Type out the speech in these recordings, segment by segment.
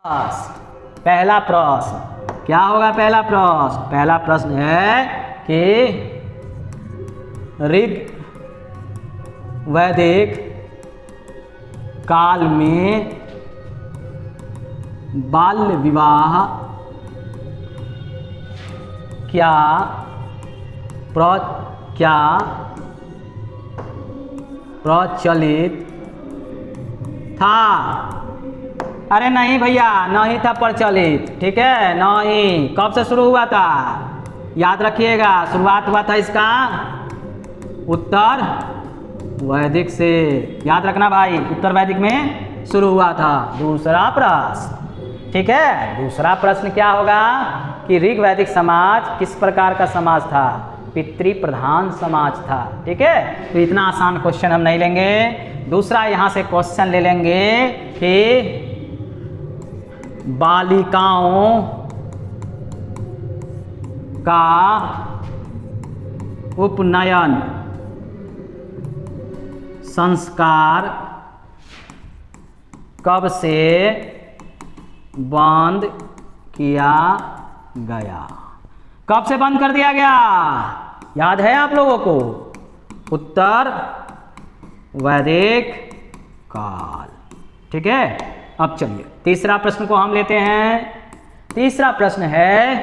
पहला प्रश्न क्या होगा? पहला प्रश्न है कि ऋग वैदिक काल में बाल्य विवाह क्या प्रचलित था? अरे नहीं भैया, नहीं था प्रचलित, ठीक है, नहीं। कब से शुरू हुआ था? याद रखिएगा, शुरुआत हुआ था इसका उत्तर वैदिक से। याद रखना भाई, उत्तर वैदिक में शुरू हुआ था। दूसरा प्रश्न, ठीक है, दूसरा प्रश्न क्या होगा कि ऋग वैदिक समाज किस प्रकार का समाज था? पितृ प्रधान समाज था, ठीक है। तो इतना आसान क्वेश्चन हम नहीं लेंगे। दूसरा यहाँ से क्वेश्चन ले लेंगे कि बालिकाओं का उपनयन संस्कार कब से बंद किया गया? कब से बंद कर दिया गया? याद है आप लोगों को? उत्तर वैदिक काल, ठीक है। अब चलिए तीसरा प्रश्न को हम लेते हैं। तीसरा प्रश्न है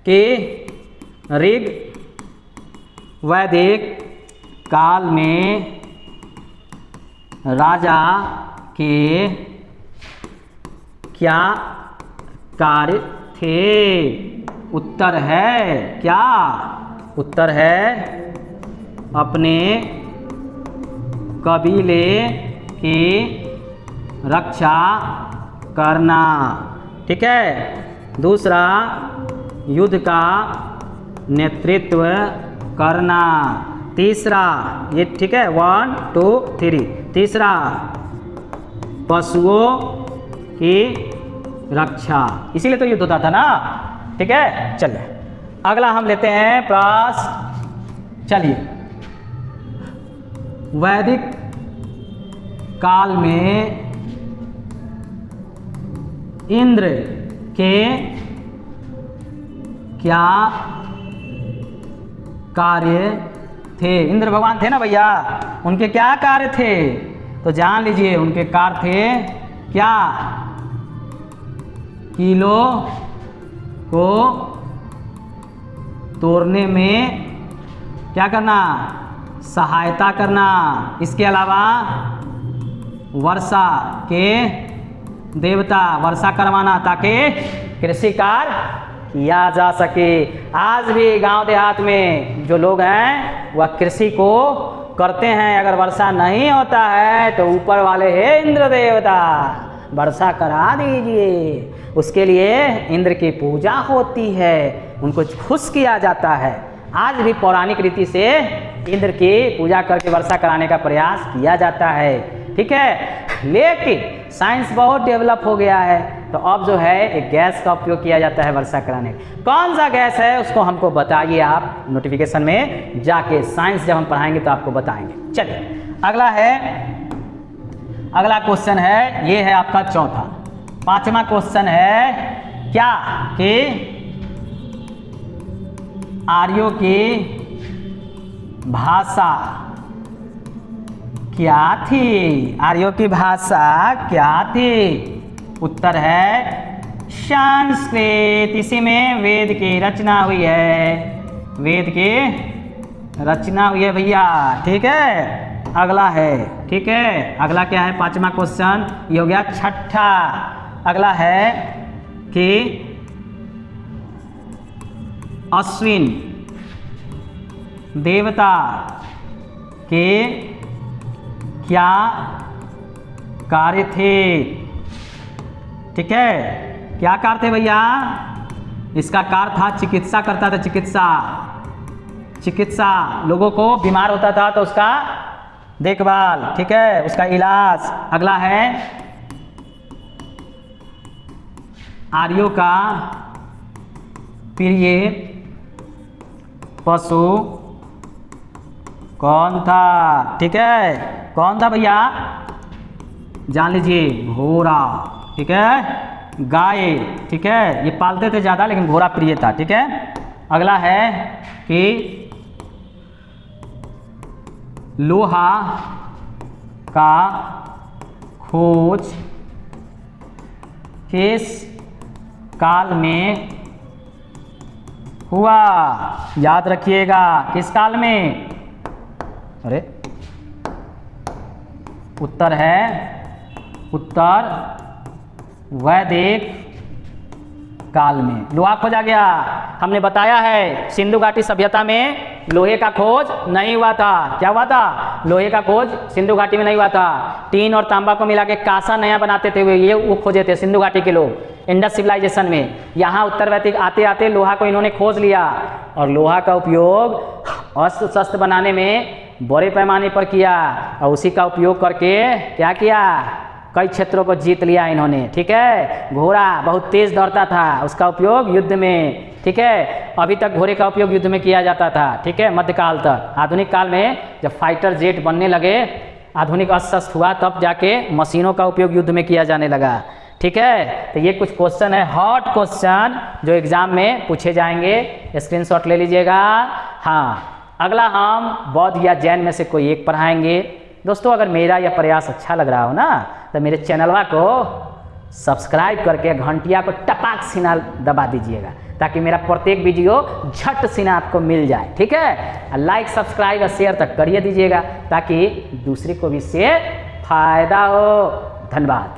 कि ऋग वैदिक काल में राजा के क्या कार्य थे? उत्तर है क्या? उत्तर है अपने कबीले की रक्षा करना, ठीक है। दूसरा युद्ध का नेतृत्व करना। तीसरा ये, ठीक है, 1 2 3। तीसरा पशुओं की रक्षा, इसीलिए तो युद्ध होता था ना, ठीक है। चलिए अगला हम लेते हैं प्रश्न। चलिए, वैदिक काल में इंद्र के क्या कार्य थे? इंद्र भगवान थे ना भैया, उनके क्या कार्य थे? तो जान लीजिए, उनके कार्य थे क्या? कीलों को तोड़ने में क्या करना? सहायता करना। इसके अलावा वर्षा के देवता वर्षा करवाना, ताकि कृषि कार्य किया जा सके। आज भी गांव देहात में जो लोग हैं वह कृषि को करते हैं। अगर वर्षा नहीं होता है तो ऊपर वाले हैं इंद्र देवता, वर्षा करा दीजिए। उसके लिए इंद्र की पूजा होती है, उनको खुश किया जाता है। आज भी पौराणिक रीति से इंद्र की पूजा करके वर्षा कराने का प्रयास किया जाता है, ठीक है। लेकिन साइंस बहुत डेवलप हो गया है, तो अब जो है एक गैस का उपयोग किया जाता है वर्षा कराने। कौन सा गैस है उसको हमको बताइए आप, नोटिफिकेशन में जाके साइंस जब हम पढ़ाएंगे तो आपको बताएंगे। चलिए अगला क्वेश्चन है, ये है आपका चौथा। पांचवा क्वेश्चन है क्या कि आर्यों की भाषा क्या थी? आर्यों की भाषा क्या थी? उत्तर है संस्कृत। इसी में वेद की रचना हुई है, वेद की रचना हुई है भैया, ठीक है। अगला है, ठीक है, अगला क्या है? पांचवा क्वेश्चन ये हो गया। छठा अगला है कि अश्विन देवता के क्या कार्य थे? ठीक है, क्या कार्य थे भैया? इसका कार्य था चिकित्सा करता था, चिकित्सा लोगों को बीमार होता था तो उसका देखभाल, ठीक है, उसका इलाज। अगला है आर्यों का प्रिय पशु कौन था? ठीक है, कौन था भैया? जान लीजिए, घोड़ा, ठीक है, गाय, ठीक है, ये पालते थे ज़्यादा लेकिन घोड़ा प्रिय था, ठीक है। अगला है कि लोहा का खोज किस काल में हुआ? याद रखिएगा, किस काल में? अरे उत्तर है उत्तर वैदिक काल में लोहा खोजा गया। हमने बताया है सिंधु घाटी सभ्यता में लोहे का खोज नहीं हुआ था। क्या हुआ था? लोहे का खोज सिंधु घाटी में नहीं हुआ था। टीन और तांबा को मिला के कांसा नया बनाते थे ये वो खोजे थे सिंधु घाटी के लोग इंडस सिविलाइजेशन में। यहाँ उत्तर वैदिक आते आते लोहा को इन्होंने खोज लिया और लोहा का उपयोग अस्त्र शस्त्र बनाने में बड़े पैमाने पर किया और उसी का उपयोग करके क्या किया? कई क्षेत्रों को जीत लिया इन्होंने, ठीक है। घोड़ा बहुत तेज दौड़ता था, उसका उपयोग युद्ध में, ठीक है। अभी तक घोड़े का उपयोग युद्ध में किया जाता था, ठीक है, मध्यकाल तक। आधुनिक काल में जब फाइटर जेट बनने लगे, आधुनिक अस्त्र शस्त्र हुआ, तब जाके मशीनों का उपयोग युद्ध में किया जाने लगा, ठीक है। तो ये कुछ क्वेश्चन है, हॉट क्वेश्चन जो एग्जाम में पूछे जाएंगे, स्क्रीनशॉट ले लीजिएगा। हाँ, अगला हम बौद्ध या जैन में से कोई एक पढ़ाएंगे। दोस्तों, अगर मेरा यह प्रयास अच्छा लग रहा हो ना, तो मेरे चैनलवा को सब्सक्राइब करके घंटिया को टपाक सीना दबा दीजिएगा, ताकि मेरा प्रत्येक वीडियो झट सीना आपको मिल जाए, ठीक है। लाइक, सब्सक्राइब और शेयर तक करिए दीजिएगा, ताकि दूसरे को भी इससे फायदा हो। धन्यवाद।